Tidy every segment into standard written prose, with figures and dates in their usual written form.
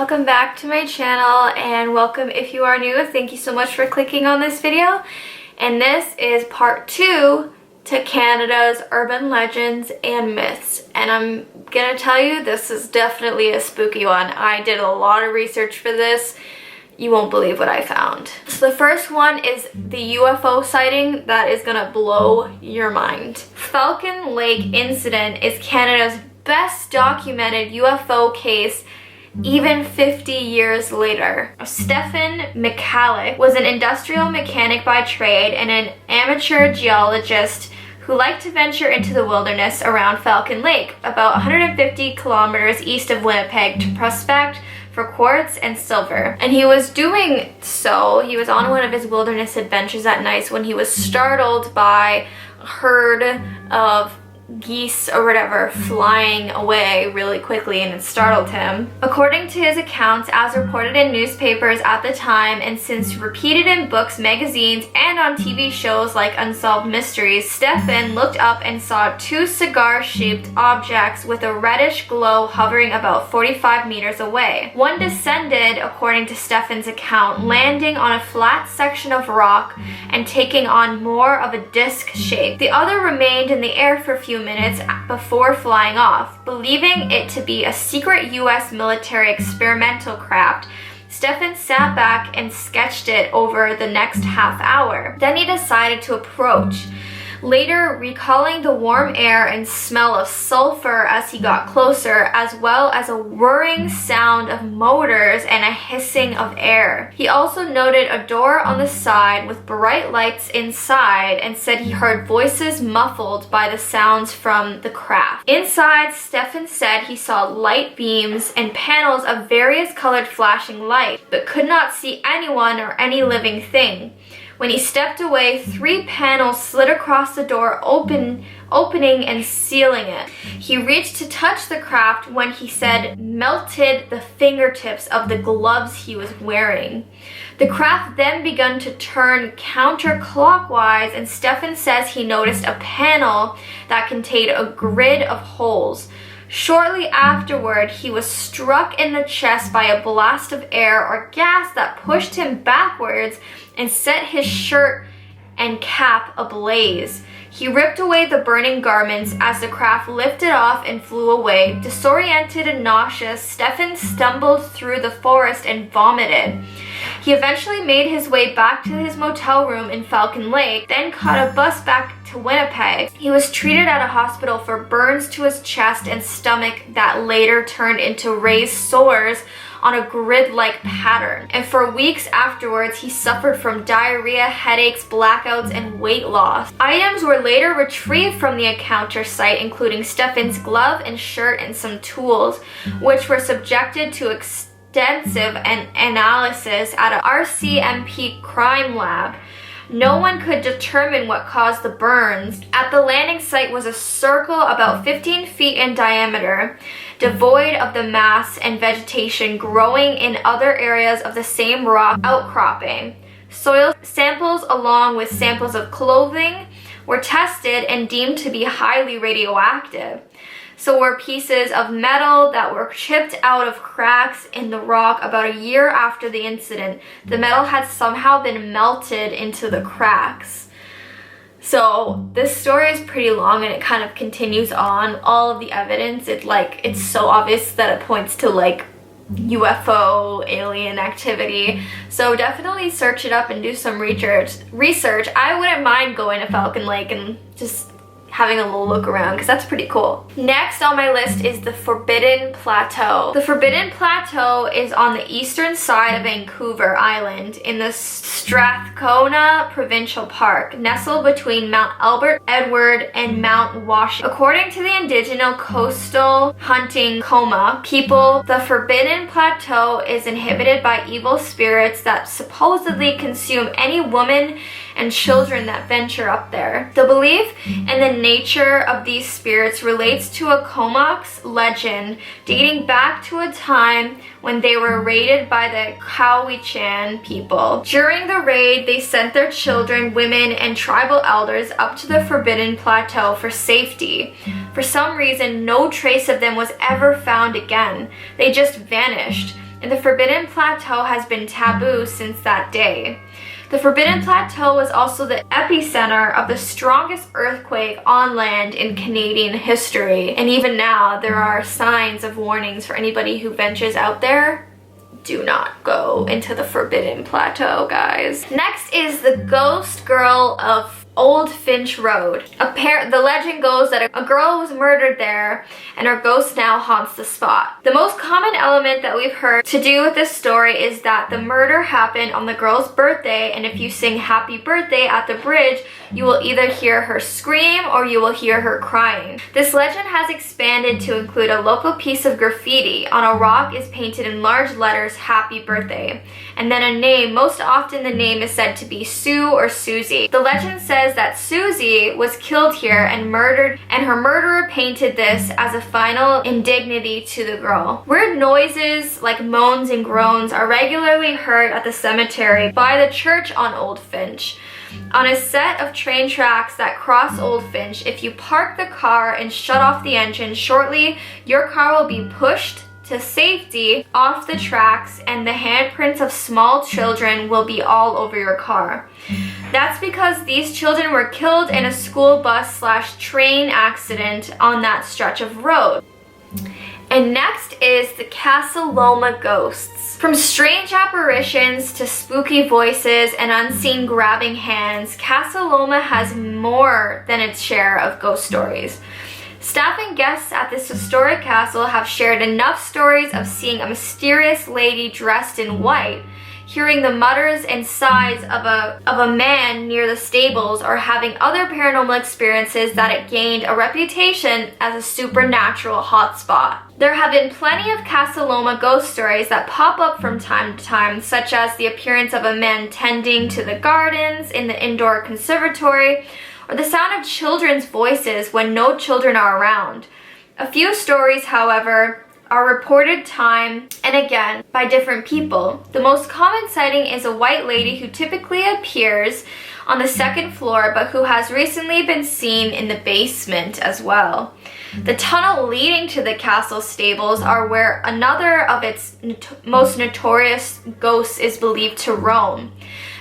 Welcome back to my channel, and welcome if you are new. Thank you so much for clicking on this video. And this is part 2 to Canada's urban legends and myths. And I'm gonna tell you, this is definitely a spooky one. I did a lot of research for this. You won't believe what I found. So the first one is the UFO sighting that is gonna blow your mind. Falcon Lake incident is Canada's best documented UFO case even 50 years later. Stephen McCallick was an industrial mechanic by trade and an amateur geologist who liked to venture into the wilderness around Falcon Lake, about 150 kilometers east of Winnipeg, to prospect for quartz and silver. And he was doing so, he was on one of his wilderness adventures at night when he was startled by a herd of geese or whatever flying away really quickly, and it startled him. According to his accounts, as reported in newspapers at the time and since repeated in books, magazines, and on TV shows like Unsolved Mysteries, Stephen looked up and saw two cigar-shaped objects with a reddish glow hovering about 45 meters away. One descended, according to Stephen's account, landing on a flat section of rock and taking on more of a disc shape. The other remained in the air for a few minutes before flying off. Believing it to be a secret US military experimental craft, Stephen sat back and sketched it over the next half hour. Then he decided to approach, later recalling the warm air and smell of sulfur as he got closer, as well as a whirring sound of motors and a hissing of air. He also noted a door on the side with bright lights inside and said he heard voices muffled by the sounds from the craft. Inside, Stephen said he saw light beams and panels of various colored flashing light, but could not see anyone or any living thing. When he stepped away, 3 panels slid across the door, opening and sealing it. He reached to touch the craft when he said melted the fingertips of the gloves he was wearing. The craft then began to turn counterclockwise, and Stephen says he noticed a panel that contained a grid of holes. Shortly afterward, he was struck in the chest by a blast of air or gas that pushed him backwards and set his shirt and cap ablaze. He ripped away the burning garments as the craft lifted off and flew away. Disoriented and nauseous, Stephen stumbled through the forest and vomited. He eventually made his way back to his motel room in Falcon Lake, then caught a bus back to Winnipeg. He was treated at a hospital for burns to his chest and stomach that later turned into raised sores on a grid-like pattern. And for weeks afterwards, he suffered from diarrhea, headaches, blackouts, and weight loss. Items were later retrieved from the encounter site, including Stephen's glove and shirt and some tools, which were subjected to extensive analysis at a RCMP crime lab. No one could determine what caused the burns. At the landing site was a circle about 15 feet in diameter, devoid of the mass and vegetation growing in other areas of the same rock outcropping. Soil samples along with samples of clothing were tested and deemed to be highly radioactive. So were pieces of metal that were chipped out of cracks in the rock about a year after the incident. The metal had somehow been melted into the cracks. So this story is pretty long and it kind of continues on. All of the evidence, it's so obvious that it points to UFO alien activity. So definitely search it up and do some research. I wouldn't mind going to Falcon Lake and just having a little look around, because that's pretty cool. Next on my list is the Forbidden Plateau. The Forbidden Plateau is on the eastern side of Vancouver Island in the Strathcona Provincial Park, nestled between Mount Albert Edward and Mount Washington. According to the indigenous coastal hunting Coma people, the Forbidden Plateau is inhabited by evil spirits that supposedly consume any woman and children that venture up there. The belief and the nature of these spirits relates to a Comox legend dating back to a time when they were raided by the Cowichan people. During the raid, they sent their children, women, and tribal elders up to the Forbidden Plateau for safety. For some reason, no trace of them was ever found again. They just vanished. and the Forbidden Plateau has been taboo since that day. The Forbidden Plateau was also the epicenter of the strongest earthquake on land in Canadian history, and even now there are signs of warnings for anybody who ventures out there. Do not go into the Forbidden Plateau, guys. Next is the ghost girl of Old Finch Road. The legend goes that a girl was murdered there and her ghost now haunts the spot. The most common element that we've heard to do with this story is that the murder happened on the girl's birthday, and if you sing happy birthday at the bridge, you will either hear her scream or you will hear her crying. This legend has expanded to include a local piece of graffiti. On a rock is painted in large letters, happy birthday, and then a name. Most often the name is said to be Sue or Susie. The legend says that Susie was killed here and murdered, and her murderer painted this as a final indignity to the girl. Weird noises like moans and groans are regularly heard at the cemetery by the church on Old Finch. On a set of train tracks that cross Old Finch, if you park the car and shut off the engine, shortly your car will be pushed to safety off the tracks, and the handprints of small children will be all over your car. That's because these children were killed in a school bus / train accident on that stretch of road. And next is the Casa Loma ghosts. From strange apparitions to spooky voices and unseen grabbing hands, Casa Loma has more than its share of ghost stories. Staff and guests at this historic castle have shared enough stories of seeing a mysterious lady dressed in white, hearing the mutters and sighs of a man near the stables, or having other paranormal experiences that it gained a reputation as a supernatural hotspot. There have been plenty of Casa Loma ghost stories that pop up from time to time, such as the appearance of a man tending to the gardens in the indoor conservatory, or the sound of children's voices when no children are around. A few stories, however, are reported time and again by different people. The most common sighting is a white lady who typically appears on the second floor, but who has recently been seen in the basement as well. The tunnel leading to the castle stables are where another of its most notorious ghosts is believed to roam.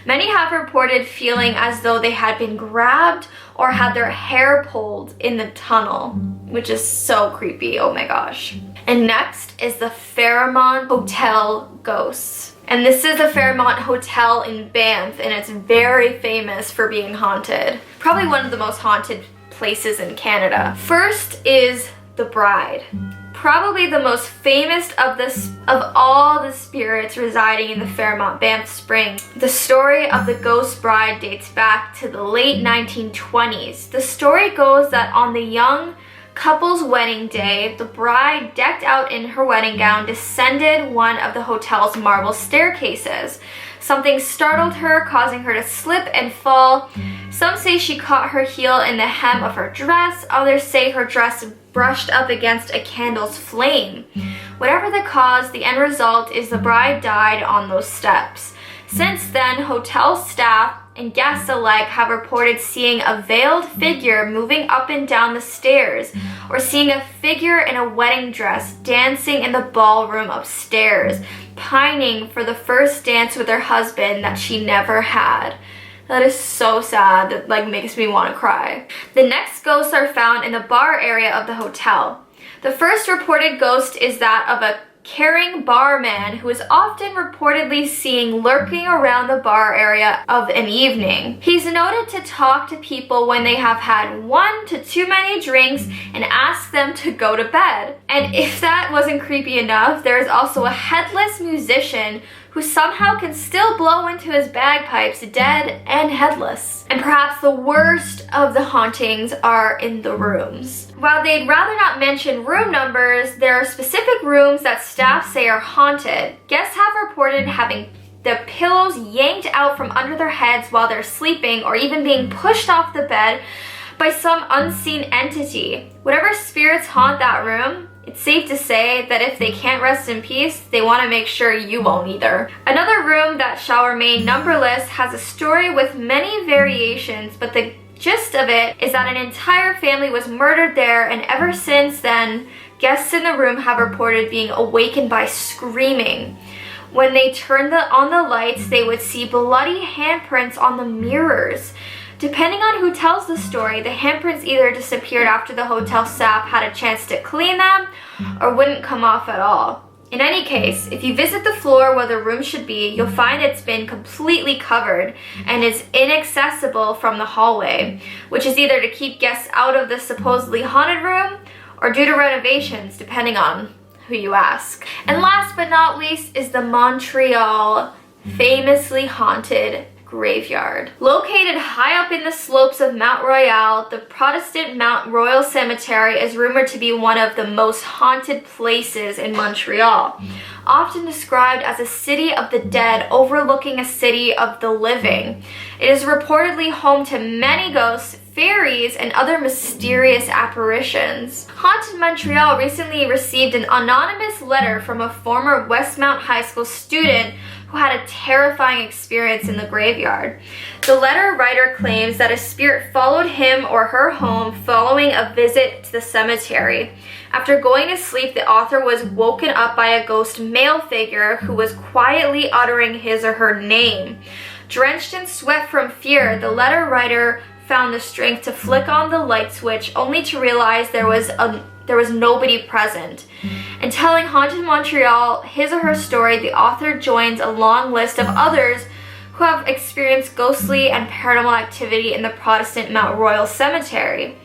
Many have reported feeling as though they had been grabbed or had their hair pulled in the tunnel, which is so creepy, oh my gosh. And next is the Fairmont Hotel ghosts. And this is the Fairmont Hotel in Banff, and it's very famous for being haunted. Probably one of the most haunted places in Canada. First is the Bride. Probably the most famous of all the spirits residing in the Fairmont Banff Springs. The story of the ghost bride dates back to the late 1920s. The story goes that on the young couple's wedding day, the bride, decked out in her wedding gown, descended one of the hotel's marble staircases. Something startled her, causing her to slip and fall. Some say she caught her heel in the hem of her dress. Others say her dress brushed up against a candle's flame. Whatever the cause, the end result is the bride died on those steps. Since then, hotel staff and guests alike have reported seeing a veiled figure moving up and down the stairs, or seeing a figure in a wedding dress dancing in the ballroom upstairs, pining for the first dance with her husband that she never had. That is so sad. That makes me want to cry. The next ghosts are found in the bar area of the hotel. The first reported ghost is that of a caring barman who is often reportedly seen lurking around the bar area of an evening. He's noted to talk to people when they have had one to too many drinks and ask them to go to bed. And if that wasn't creepy enough, there is also a headless musician who somehow can still blow into his bagpipes dead and headless. And perhaps the worst of the hauntings are in the rooms. While they'd rather not mention room numbers, there are specific rooms that staff say are haunted. Guests have reported having their pillows yanked out from under their heads while they're sleeping, or even being pushed off the bed by some unseen entity. Whatever spirits haunt that room, it's safe to say that if they can't rest in peace, they want to make sure you won't either. Another room that shall remain numberless has a story with many variations, but the gist of it is that an entire family was murdered there, and ever since then, guests in the room have reported being awakened by screaming. When they turned on the lights, they would see bloody handprints on the mirrors. Depending on who tells the story, the handprints either disappeared after the hotel staff had a chance to clean them or wouldn't come off at all. In any case, if you visit the floor where the room should be, you'll find it's been completely covered and is inaccessible from the hallway, which is either to keep guests out of the supposedly haunted room or due to renovations, depending on who you ask. And last but not least is the Montreal famously haunted graveyard. Located high up in the slopes of Mount Royal, the Protestant Mount Royal Cemetery is rumored to be one of the most haunted places in Montreal. Often described as a city of the dead overlooking a city of the living, it is reportedly home to many ghosts, fairies, and other mysterious apparitions. Haunted Montreal recently received an anonymous letter from a former Westmount High School student who had a terrifying experience in the graveyard. The letter writer claims that a spirit followed him or her home following a visit to the cemetery. After going to sleep, the author was woken up by a ghost male figure who was quietly uttering his or her name. Drenched in sweat from fear, the letter writer found the strength to flick on the light switch only to realize there was nobody present. And telling Haunted Montreal his or her story, the author joins a long list of others who have experienced ghostly and paranormal activity in the Protestant Mount Royal Cemetery.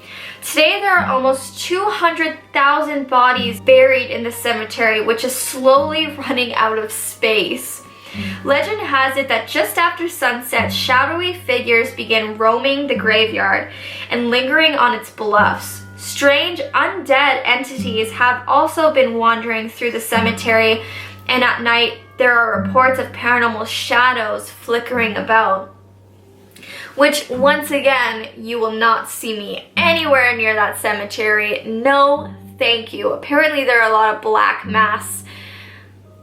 Today there are almost 200,000 bodies buried in the cemetery, which is slowly running out of space. Legend has it that just after sunset, shadowy figures begin roaming the graveyard and lingering on its bluffs. Strange undead entities have also been wandering through the cemetery, and at night there are reports of paranormal shadows flickering about. Which, once again, you will not see me anywhere near that cemetery. No, thank you. Apparently there are a lot of black mass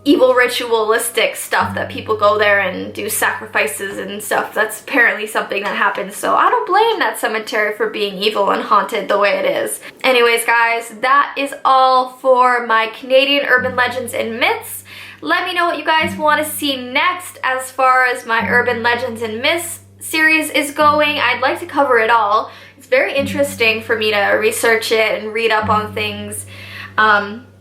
evil ritualistic stuff that people go there and do sacrifices and stuff. That's apparently something that happens, so I don't blame that cemetery for being evil and haunted the way it is. Anyways guys, that is all for my Canadian urban legends and myths. Let me know what you guys want to see next as far as my urban legends and myths series is going. I'd like to cover it all. It's very interesting for me to research it and read up on things.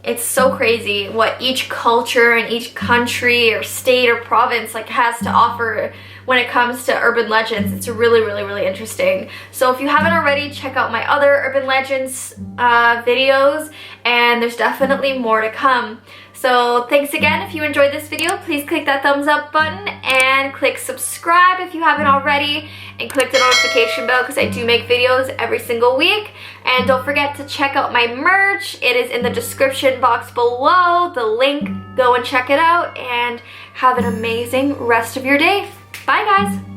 It's so crazy what each culture and each country or state or province has to offer when it comes to urban legends. It's really interesting. So if you haven't already, check out my other urban legends videos, and there's definitely more to come. So thanks again. If you enjoyed this video, please click that thumbs up button and click subscribe if you haven't already, and click the notification bell because I do make videos every single week. And don't forget to check out my merch. It is in the description box below, the link. Go and check it out, and have an amazing rest of your day. Bye guys.